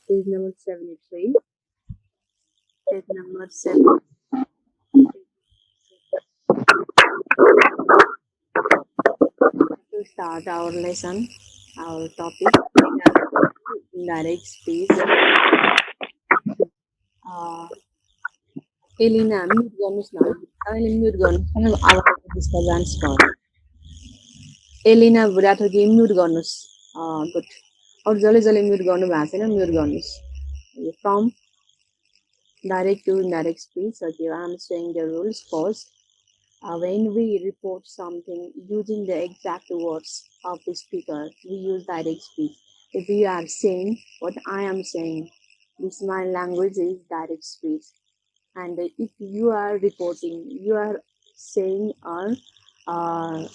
Page number 73. Page number 7. To start our lesson, our topic, indirect speech. Elina, mute गर्नुहोस् न. तपाईँले mute गर्नुहोस् आवाजको डिस्टर्बेन्स भयो. एलिना राठोकी म्युट गर्नुहोस्. गुड. अरू जसले जसले म्युट गर्नु भएको छैन म्युट गर्नुहोस्. From direct to indirect speech. Okay, I'm saying the rules first. When we report something using the exact words of the speaker, we use direct speech. If you are saying what I am saying, this my language is direct speech. And if you are reporting, you are saying or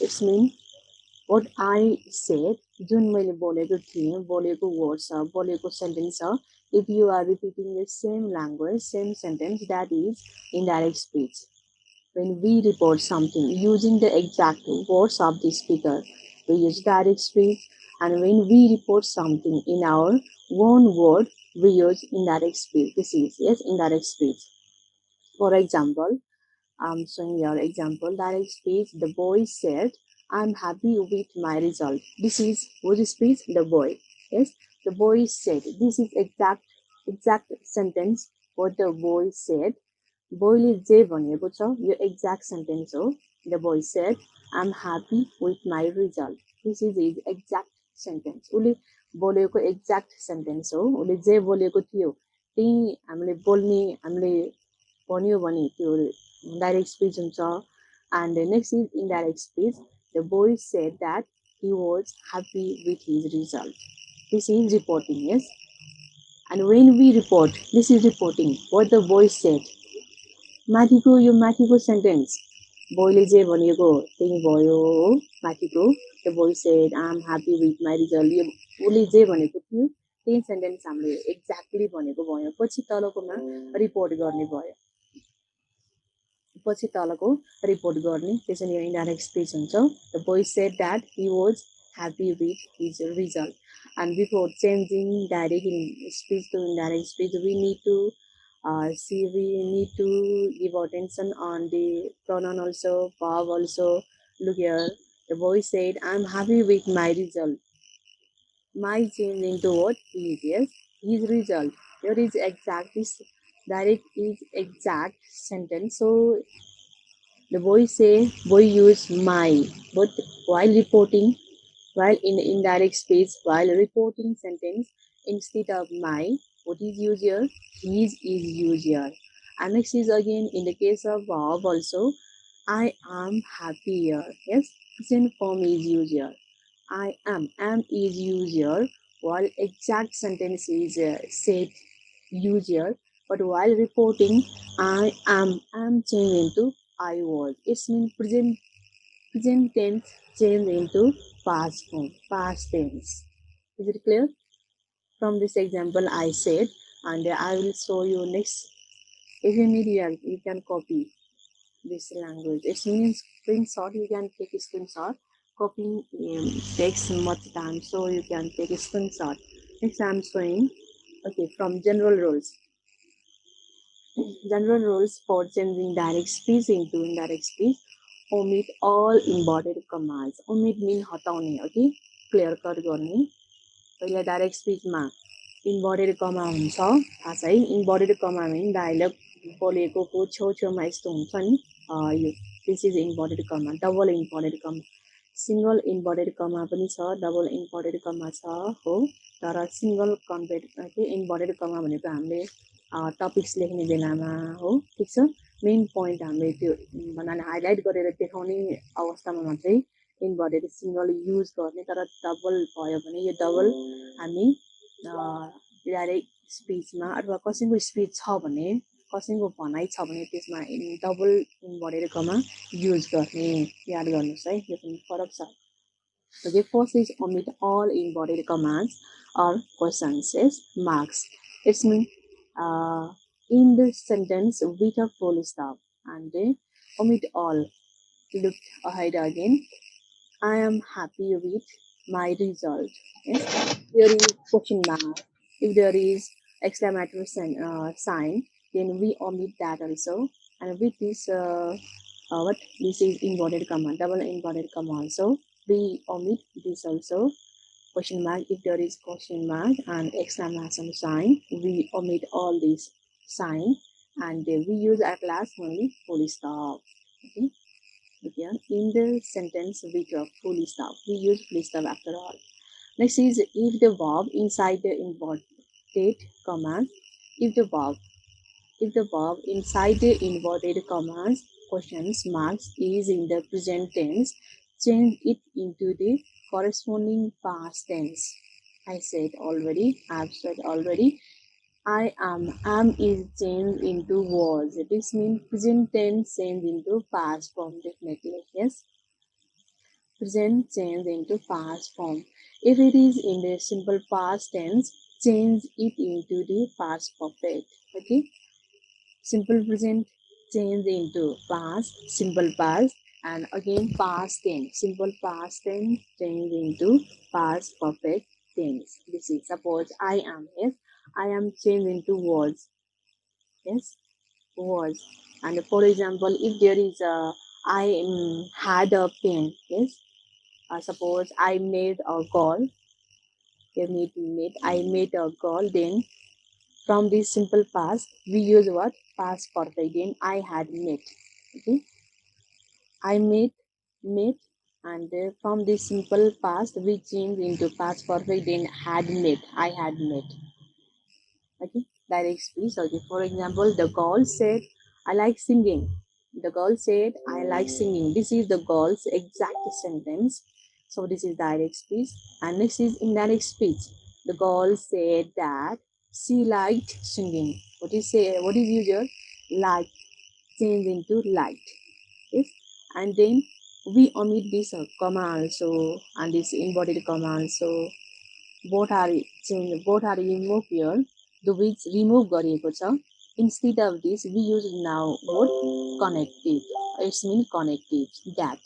it's mean what I said, जुन मैले बोलेको थिएँ, बोलेको words छ, बोलेको sentence छ. If you are repeating the same language, same sentence, that is indirect speech. When we report something using the exact words of the speaker, we use direct speech. And when we report something in our own word, we use indirect speech. This is indirect speech. For example, I'm showing your example. Direct speech. The boy said, "I'm happy with my result." This is whose speech? The boy. Yes, the boy said. This is exact sentence. What the boy said. बोयले जे भनेको छ यो exact sentence हो. The boy said I am happy with my result. This is is exact sentence. उसले बोलेको exact sentence हो. उसले जे बोलेको थियो त्यही हामीले भन्यो भने त्यो डाइरेक्ट स्पिच हुन्छ. And next is indirect speech. The boy said that he was happy with his result. This is reporting. Yes, and when we report, this is reporting what the boy said. माथिको sentence बोयले जे भनेको त्यही भयो हो. माथिको the boy said I am happy with my result, यो उसले जे भनेको थियो त्यही सेन्टेन्स हामीले एक्ज्याक्टली भनेको भयो. पछि तलकोमा रिपोर्ट गर्ने भयो. पछि तलको रिपोर्ट गर्ने, त्यसैले यो इनडाइरेक्ट स्पिच हुन्छ. The boy said that he was happy with his result. And before changing direct speech to indirect speech, we need to give attention on the pronoun also, verb also. Look here, the boy said, "I'm happy with my result." My change into what? Yes, his result. Here is exact. This direct is exact sentence. So the boy use my, but while reporting, while in indirect speech, while reporting sentence, instead of my, what is used here? His is used here. And next is again in the case of verb also, I am happy here. Yes, present form is used here. I am is used here, while exact sentence is said used here. But while reporting, I am changed into I was. It's mean present tense change into past form, past tense. Is it clear? From this example I said, and I will show you next. If you need, you can copy this language. It means screenshot. You can take a screenshot. Copying takes much time, so you can take a screenshot. Next, I am showing. Okay, from general rules. General rules for changing direct speech into indirect speech. Omit all embodied commas. Omit mean हटाउने. Okay, clear cut गर्ने. पहिला direct स्पिचमा inverted कमा हुन्छ, थाहा छ है. Inverted कमा mean dialogue बोलेको छेउछेउमा यस्तो हुन्छ नि, यो this is inverted comma. Double inverted comma, single inverted comma पनि छ, डबल इन्भर्टेड कमा छ हो. तर सिङ्गल इन्भर्टेड कमा भनेको हामीले टपिक्स लेख्ने बेलामा हो. ठिक छ, मेन पोइन्ट हामीले त्यो भन्नाले हाइलाइट गरेर देखाउने अवस्थामा मात्रै इन्भर्टेड सिङ्गल युज गर्ने. तर डबल भयो भने यो डबल हामी डाइरेक्ट स्पिचमा अथवा कसैको स्पिच छ भने, कसैको भनाइ छ भने त्यसमा डबल इन्भर्टेड कमा युज गर्ने. याद गर्नुहोस् है, यो पनि फरक छ. Okay, first is omit all inverted commas or questions as marks. It's mean in the sentence with a full stop, and omit all. Look ahead again. I am happy with my result. Yes? There is question mark. If there is exclamatory sign, then we omit that also. And with this, this is inverted comma, double inverted comma also. We omit this also. Question mark, if there is question mark and exclamation sign, we omit all these sign and we use at last only full stop. Okay. Again, in the sentence with a full stop, we use full stop after all. Next is if the verb inside the inverted commas, if the verb inside the inverted commas questions marks is in the present tense, change it into the corresponding past tense. I've said already. I am is changed into was. This means present tense changed into past form definitely. Yes. Present change into past form. If it is in the simple past tense, change it into the past perfect. Okay. Simple present change into past, simple past, and again past tense. Simple past tense change into past perfect tense. This is suppose I am. Yes, I am changed into was. Yes, was. And for example, if there is a I had a pen. Yes, suppose I made a call. I made a call. Then from this simple past, we use what? Past perfect. Then I had met. Okay. I met, and from this simple past, we change into past perfect. Then had met. I had met. Okay. Direct speech. Okay. For example, the girl said, I like singing. The girl said, I like singing. This is the girl's exact sentence. So this is direct speech. And next is indirect speech. The girl said that she liked singing. What is usual? Like change into liked. Yes. And then we omit this comma also and this inverted comma also. Both are removed here. The which remove गरिएको छ. Instead of this, we use now word connective. It's mean connective. That.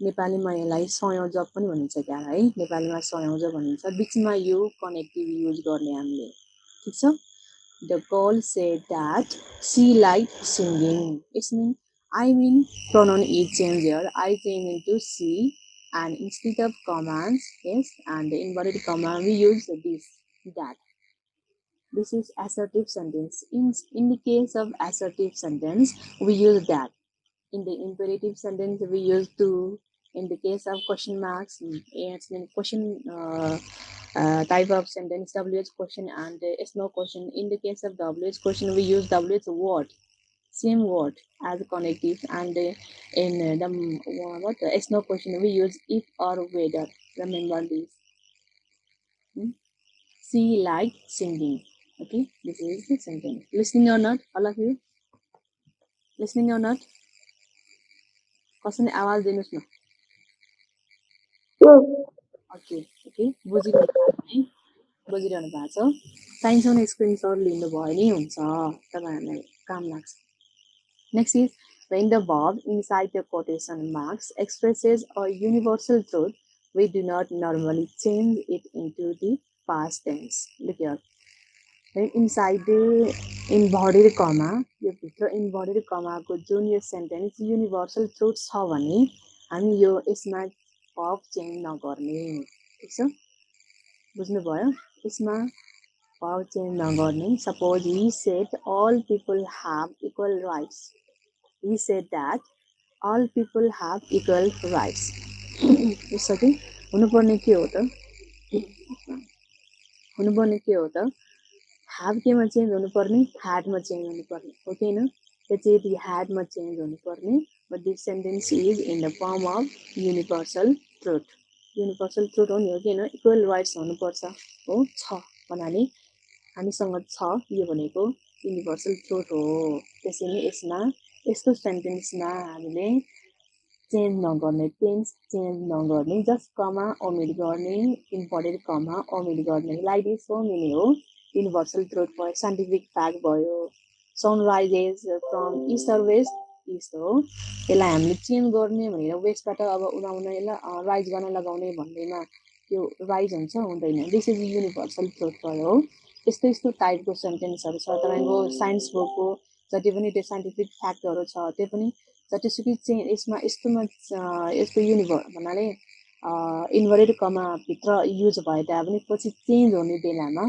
नेपालीमा यसलाई संयोजक पनि भनिन्छ क्या है. नेपालीमा संयोजक भनिन्छ. बिचमा यो कनेक्टिभ युज गर्ने हामीले. ठीक छ? The girl said that she liked singing. It's mean pronoun is changed here. I change into she, and instead of commas, yes, and the inverted comma, we use this, that. This is assertive sentence. In the case of assertive sentence, we use that. In the imperative sentence, we use to. In the case of question marks, it's in question type of sentence, WH question and S no question. In the case of WH question, we use WH word, same word as a connective, and in the S no question, we use if or whether. Remember this. She liked singing. Okay, this is the sentence. Listening or not, all of you? Listening or not? कसैले आवाज दिनुस् न. Okay okay बुझिरहनु भएको छ. चाहिन्छ भने screenshot लिनुभयो नि हुन्छ, तपाईँहरूलाई काम लाग्छ. Next is when the verb inside the quotation marks expresses a universal truth, we do not normally change it into the past tense. Look here. When inside the inverted comma, यो भित्र inverted comma को जुन यो sentence universal truth छ भने हामी यो यसमा verb change नगर्ने. ठीक छ? बुझ्नुभयो? यसमा verb change नगर्ने. Suppose we said all people have equal rights. We said that all people have equal rights. यसरी हुनुपर्ने के हो त? हुनुपर्ने के हो त? have केमा चेन्ज हुनुपर्ने? had मा चेन्ज हुनुपर्ने. हो कि हैन? यो चाहिँ the had मा चेन्ज हुनुपर्ने. But this sentence is in the form of universal truth. Universal truth हो नि, हो कि हैन? Equal rights हुनुपर्छ. हो छ भन्नाले हामीसँग छ यो भनेको universal truth हो. त्यसैले यसमा यस्तो सेन्टेन्समा हामीले चेन्ज नगर्ने, टेन्स चेन्ज नगर्ने, जस्ट कमा ओमिट गर्ने, इम्पोर्टेड कमा ओमिट गर्ने. लाइक दिस सो मेनी हो. युनिभर्सल ट्रुथ भयो, साइन्टिफिक फ्याक्ट भयो. Sun rises from east or west, east हो. यसलाई हामीले चेन्ज गर्ने भनेर वेस्टबाट अब उदाउन यसलाई राइज गर्न लगाउने भन्दैमा त्यो राइज हुन्छ हुँदैन. दिस इज युनिभर्सल ट्रुथ भयो. यस्तो यस्तो टाइपको सेन्टेन्सहरू छ तपाईँको साइन्स बुकको जति पनि त्यो साइन्टिफिक फ्याक्टहरू छ त्यो पनि जतिसुकै चाहिँ यसमा यस्तोमा यस्तो युनिभर्स भन्नाले इन्भर्टेड कमाभित्र युज भए तापनि पछि चेन्ज हुने बेलामा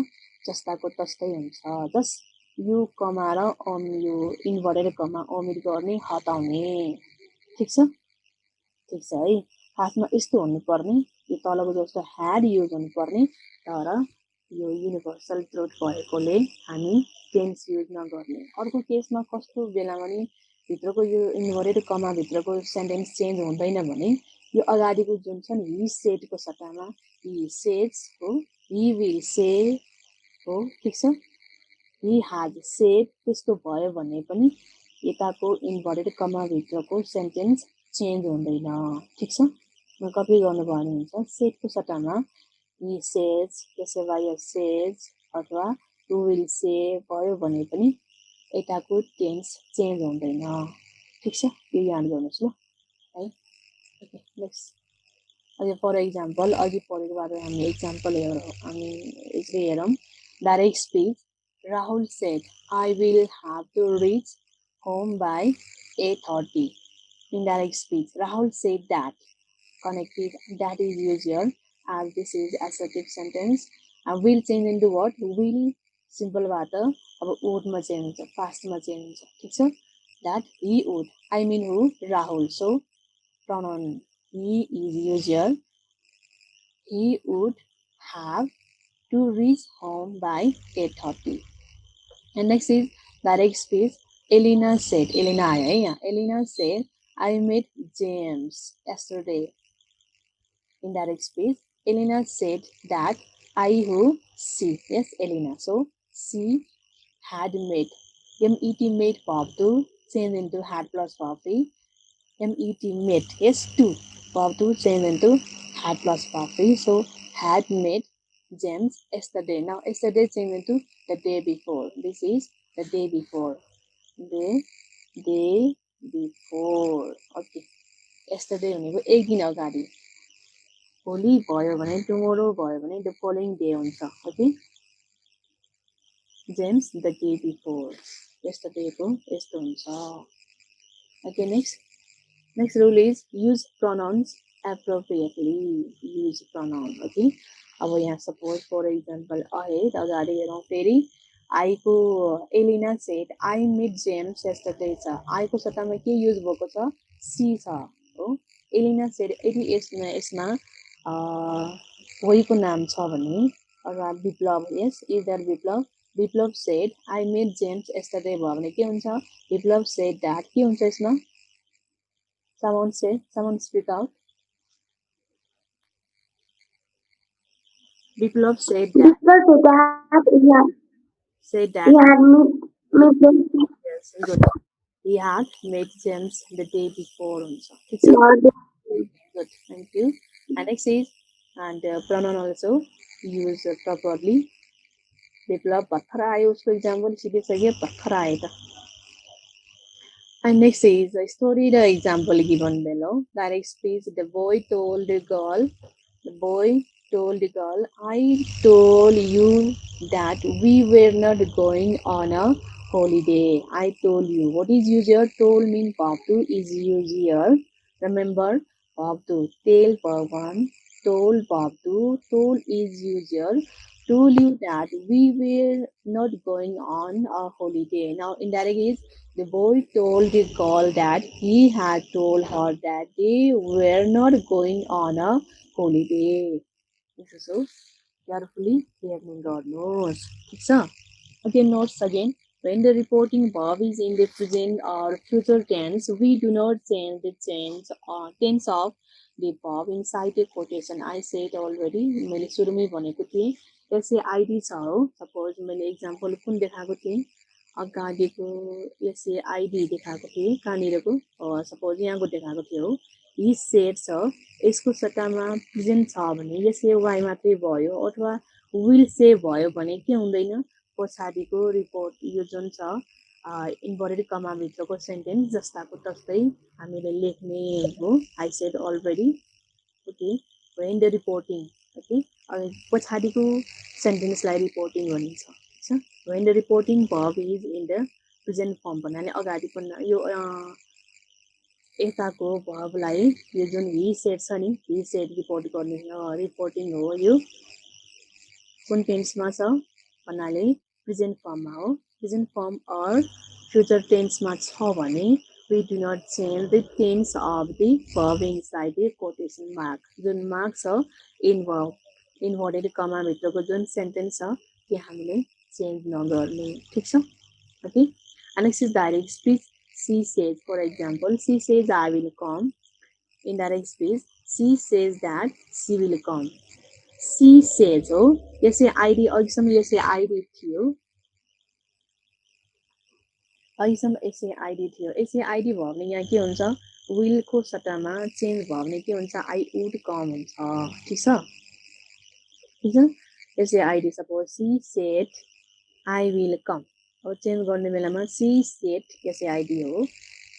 जस्ताको तस्तै हुन्छ जस्ट यो कमा र यो इन्भर्टेड कमा ओमिट गर्ने हटाउने ठिक छ है खासमा यस्तो हुनुपर्ने यो तलको जस्तो ह्याड युज हुनुपर्ने तर यो युनिभर्सल ट्रुथ भएकोले हामी टेन्स युज नगर्ने अर्को केसमा कस्तो बेलामा नि भित्रको यो इन्भर्टेड कमाभित्रको सेन्टेन्स चेन्ज हुँदैन भने यो अगाडिको जुन छ नि हि सेडको सट्टामा हि सेड्स हो हि विल से हो ठिक छ हि ह्याज सेड त्यस्तो भयो भने पनि यताको इन्भर्टेड कमाभित्रको सेन्टेन्स चेन्ज हुँदैन ठिक छ म कपी गर्नुभयो भने हुन्छ सेडको सट्टामा हि सेज त्यसैलाई सेज अथवा यु विल से भयो भने पनि यताको टेन्स चेन्ज हुँदैन ठिक छ यो याद गर्नुहोस् ल है ओके नेक्स्ट अझै फर इक्जाम्पल अघि पढेको बारे हामी इक्जाम्पल हामी यसरी हेरौँ direct speech Rahul said I will have to reach home by 8:30 indirect speech Rahul said that connected that is used here as this is assertive sentence will change into what will simple बाट अब would मा change हुन्छ past मा change हुन्छ ठीक छ that he would I mean who Rahul so pronoun he is used here he would have to reach home by 8:30 and next is direct speech Elena said Elena आयो है यहाँ Elena said I met James yesterday. Indirect speech. Elena said that she. Yes, Elena. So, she had met. MET met verb to change into had plus verb 3. MET met. Yes, to. Verb to change into had plus verb 3. So, had met James yesterday. Now, yesterday change into the day before. This is the day before. The day before. Okay. Yesterday भनेको एक दिन अगाडि भोलि भयो भने tomorrow भयो भने the following day हुन्छ okay James the day before यस्टरडेको यस्तो हुन्छ okay next rule is use pronouns appropriately use pronoun okay अब यहाँ सपोज फर इक्जाम्पल अहेड अगाडि हेरौँ फेरि आईको Elina said I meet James yesterday छ आईको सट्टामा के युज भएको छ सी छ हो एलिना सेड यदि यसमा होइको नाम छ भने अथवा विप्लव यस either Biplav said I met James yesterday भयो भने के हुन्छ विप्लव सेड दैट के हुन्छ यसमा someone speak out Biplav said that said that he had met James yes good he had met James the day before also good thank you and next is and pronoun also use properly Biplav भर्खर आयो उसको example सिकिसक्यो भर्खर आयो त and next is a story the example given below direct speech the boy told the girl I told you that we were not going on a holiday I told you what is used here told mean verb 2 is used here remember verb 2 tell verb 1 told verb 2 told is used here told you that we were not going on a holiday now indirect is the boy told the girl that he had told her that they were not going on a holiday so carefully hearing God knows again notes again when the reporting verb is in the present or future tense we do not change the tense of the verb inside the quotation I said already मैले सुरुमै भनेको थिएँ यसै ID छ हो suppose मैले example कुन देखाएको थिएँ अगाडिको यसै आइडी देखाएको थिएँ कहाँनिरको सपोज यहाँको देखाएको थियो हो हि सेड छ यसको सट्टामा प्रेजेन्ट छ भने यसले वाइ मात्रै भयो अथवा विल से भयो भने के हुँदैन पछाडिको रिपोर्ट यो जुन छ इन्भर्टेड कमाभित्रको सेन्टेन्स जस्ताको तस्तै हामीले लेख्ने हो I said already okay when the reporting okay अनि पछाडिको सेन्टेन्सलाई रिपोर्टिङ भनिन्छ छ when the reporting verb is in the present form भन्नाले अगाडि पनि यो यताको भर्बलाई यो जुन he said छ नि he said रिपोर्ट गर्ने रिपोर्टिङ हो यो कुन टेन्समा छ भन्नाले प्रेजेन्ट फर्ममा हो प्रेजेन्ट फर्म अर फ्युचर टेन्समा छ भने we do not change the tense of the verb inside the quotation mark जुन मार्क छ इन्भर्टेड कमा भित्रको जुन सेन्टेन्स छ त्यो हामीले चेन्ज नगर्ने ठीक छ okay next is direct speech she says for example she says I will come indirect speech she says that she will come she says हो यसै आइडी अघिसम्म यसै आइडी थियो अहिलेसम्म यसै आइडी थियो यसै आइडी भयो भने यहाँ के हुन्छ विलको सट्टामा चेन्ज भयो भने के हुन्छ आई वुड कम हुन्छ ठीक छ यसै ID suppose she said I will कम अब चेन्ज गर्ने बेलामा सी सेड यसै आइडी हो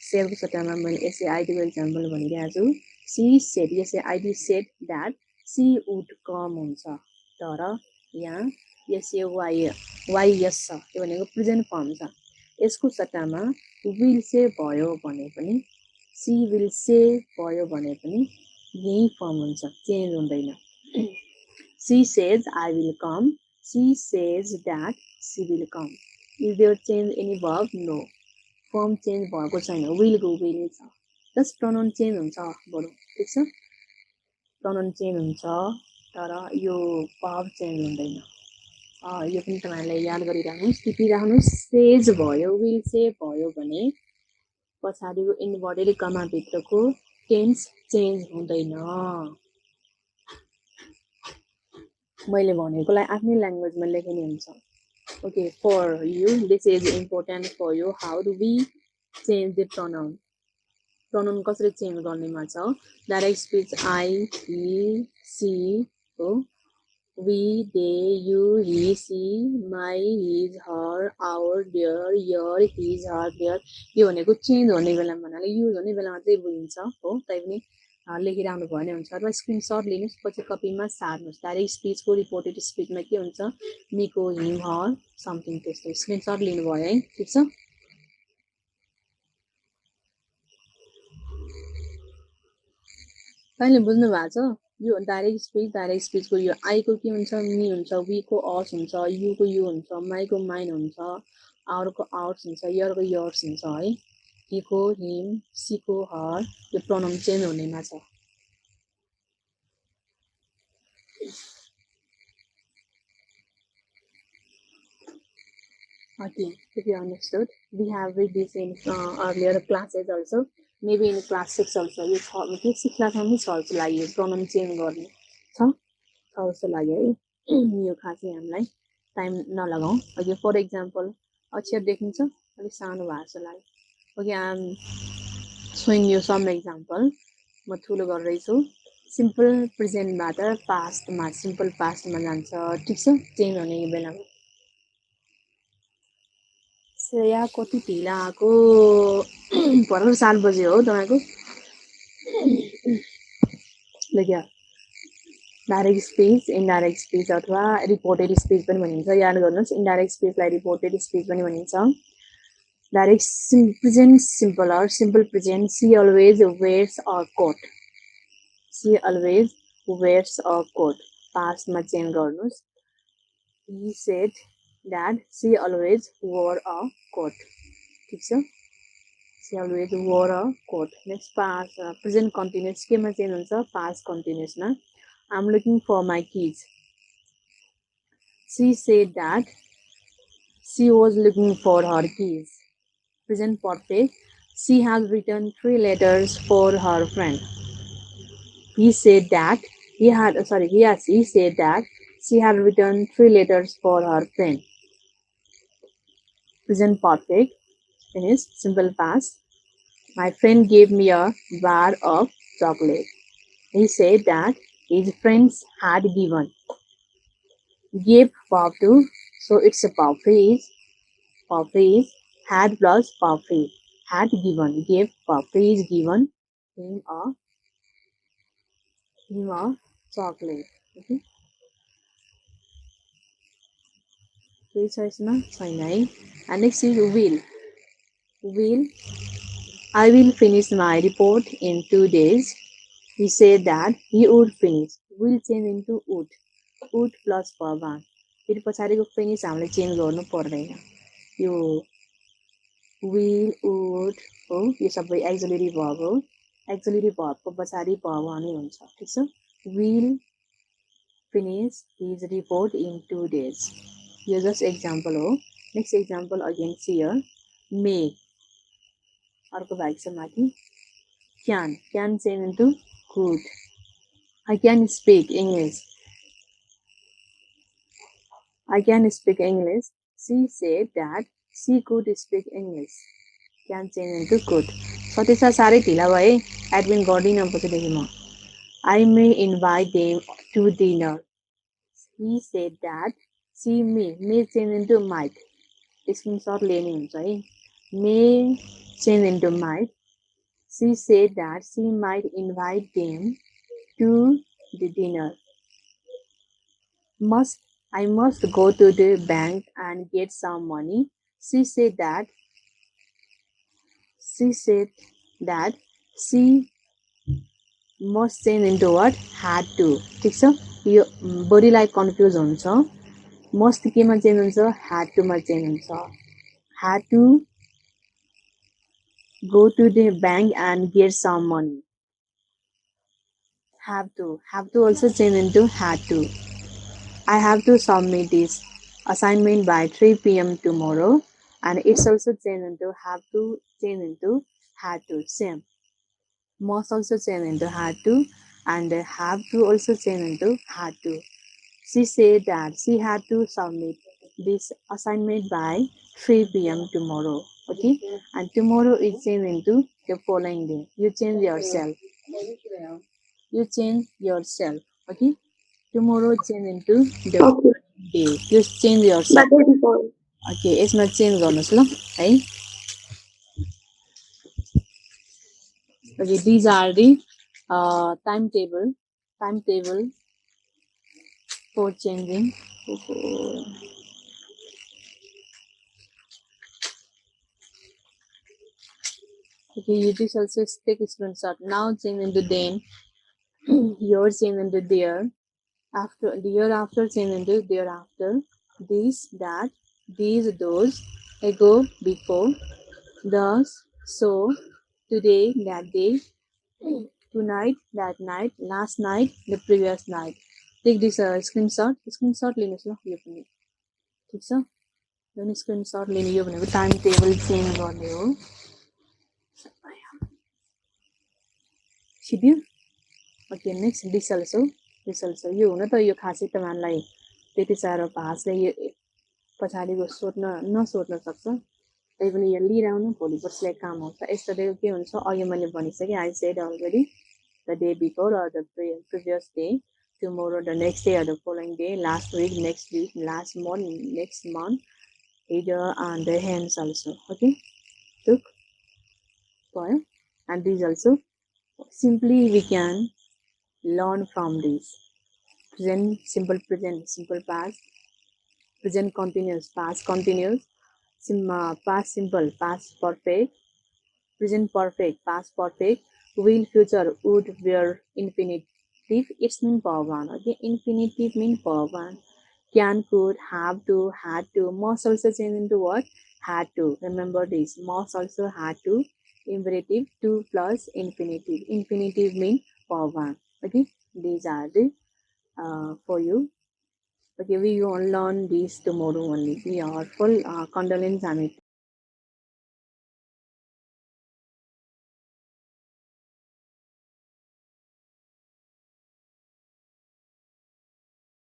सेडको सट्टामा मैले यसै आइडीको इक्जाम्पल भनिरहेको छु सी सेड यसै ID said that she would come हुन्छ तर यहाँ यसै वाइ यस छ त्यो भनेको प्रेजेन्ट फर्म छ यसको सट्टामा विल से भयो भने पनि सी विल से भयो भने पनि यही फर्म हुन्छ चेन्ज हुँदैन she says I will come she says that she will come is there change any verb no form change भएको छैन विलको विल छ जस्ट प्रनाउन चेन्ज हुन्छ बरु ठीक छ प्रनाउन चेन्ज हुन्छ तर यो वर्ब चेन्ज हुँदैन यो पनि तपाईहरुले याद गरिराख्नुस् टिपिराख्नुस् सेज भयो विल से भयो भने पछाडिको इन्भर्टेड कमा भित्रको टेन्स चेन्ज हुँदैन मैले भनेकोलाई आफ्नै ल्याङ्ग्वेजमा लेख्ने हुन्छ okay for you this is important for you how do we change the pronoun कसरी चेन्ज गर्नेमा छ direct speech I he she हो we, they, you, he, she, my, his, her, our, their, your, his, her, their यो भनेको change हुने बेलामा भन्नाले use हुने बेलामा चाहिँ बुझिन्छ हो तै पनि लेखिराख्नु भयो भने हुन्छ अथवा स्क्रिनसट लिनुस् पछि कपीमा सार्नुस् डाइरेक्ट स्पिचको रिपोर्टेड स्पिचमा के हुन्छ मिको हिम हर समथिङ त्यस्तो स्क्रिनसट लिनुभयो है ठीक छ कहिले बुझ्नु भएको छ यो डाइरेक्ट स्पिचको यो आईको के हुन्छ मी हुन्छ वीको अस हुन्छ युको यु हुन्छ माईको माइन हुन्छ आवरको आवर्स हुन्छ यरको यर्स हुन्छ है हिको हिम सीको हर यो प्रोनाउन चेन्ज हुनेमा छ Okay, if you understood, we have read this in earlier classes also. Maybe in class 6 also. यो छ के 6 क्लासमा पनि छ जस्तो लाग्यो प्रोनाउन चेन्ज गर्ने छ जस्तो लाग्यो है यो खासै हामीलाई टाइम नलगाउँ ओके फर एक्जाम्पल अक्षर देखिन्छ अलिक सानो भएको जस्तो लाग्यो okay I am showing you some example म ठुलो गर्दैछु सिम्पल प्रेजेन्टबाट पास्टमा सिम्पल पास्टमा जान्छ ठिक छ चेन्ज हुने बेलामा श्रेया कति ढिला आएको भर्खर 7 बजे हो तपाईँको देखियो डाइरेक्ट स्पिच इनडाइरेक्ट स्पिच अथवा रिपोर्टेड स्पिच पनि भनिन्छ याद गर्नुहोस् इनडाइरेक्ट स्पिचलाई रिपोर्टेड स्पिच पनि भनिन्छ direct present simple or simple present she always wears a coat she always wears a coat past मा चेन्ज गर्नुहोस् he said that she always wore a coat ठीक छ she always wore a coat next past present continuous केमा change हुन्छ past continuous मा I'm looking for my keys she said that she was looking for her keys present perfect she has written 3 letters for her friend he said that he said that she had written 3 letters for her friend present perfect finished simple past my friend gave me a bar of chocolate he said that his friends had given gave verb to so it's a verb phrase had plus verb phrase had given gave verb phrase given him a chocolate okay केही छ यसमा छैन है and next is will I will finish my report in 2 days. He said that he would finish. Will change into would plus verb. फेरि पछाडिको finish हामीले change गर्नु पर्दैन यो will would हो यो सबै एक्सिलरी verb हो एक्सिलरी verb को पछाडि verb आउने हुन्छ ठीक छ will finish his report in 2 days यो just example हो next example again here may अर्को भाग छ माथि can change into could I can speak English she said that she could speak English can change into could Satish साह्रै ढिला भए admin गर्दिनँ पछिदेखि म I may invite them to dinner he said that she may change into might screenshot लिने हुन्छ है may change into might she said that she might invite them to the dinner I must go to the bank and get some money she said that she must change into what had to ठीक छ यो बडीलाई confuse हुन्छ must केमा change हुन्छ had to मा change हुन्छ had to go to the bank and get some money have to also change into had to I have to submit this assignment by 3 p.m. tomorrow and it's also changed into have to change into had to same must also change into had to and have to also change into had to she said that she had to submit this assignment by 3 p.m. tomorrow okay and tomorrow is changed into the following day you change yourself okay tomorrow change into the day you change yourself okay यसमा change गर्नुस् ल है okay these are the timetable for changing okay you just also take a screenshot now change into then your change into there after the year after change into thereafter this that these those ago before thus so today that day tonight that night last night the previous night take this screenshot लिनुस् ल यो पनि ठीक छ यो नि screenshot लिने यो भनेको टाइम टेबल चेन्ज गर्ने हो सिद्धियो ओके नेक्स्ट रिसल्ट्स यो हुन त यो खासै तपाईँलाई त्यति साह्रो भाषले यो पछाडिको नसोध्न सक्छ त्यही पनि यो लिइरहनु भोलि पर्सिलाई काम आउँछ यस्तो के हुन्छ अघि मैले भनिसकेँ I said already the day before or the previous day tomorrow the next day or the following day last week next week last month next month either and the hence also okay took भयो and these also simply we can learn from this present simple past present continuous past continuous past simple past perfect present perfect past perfect will future would were infinitive it's mean power one okay infinitive mean power one can could have to had to must also change into what had to remember this must also had to imperative 2 plus infinitive mean power one okay these are the for you okay we will learn this tomorrow only we are full condolence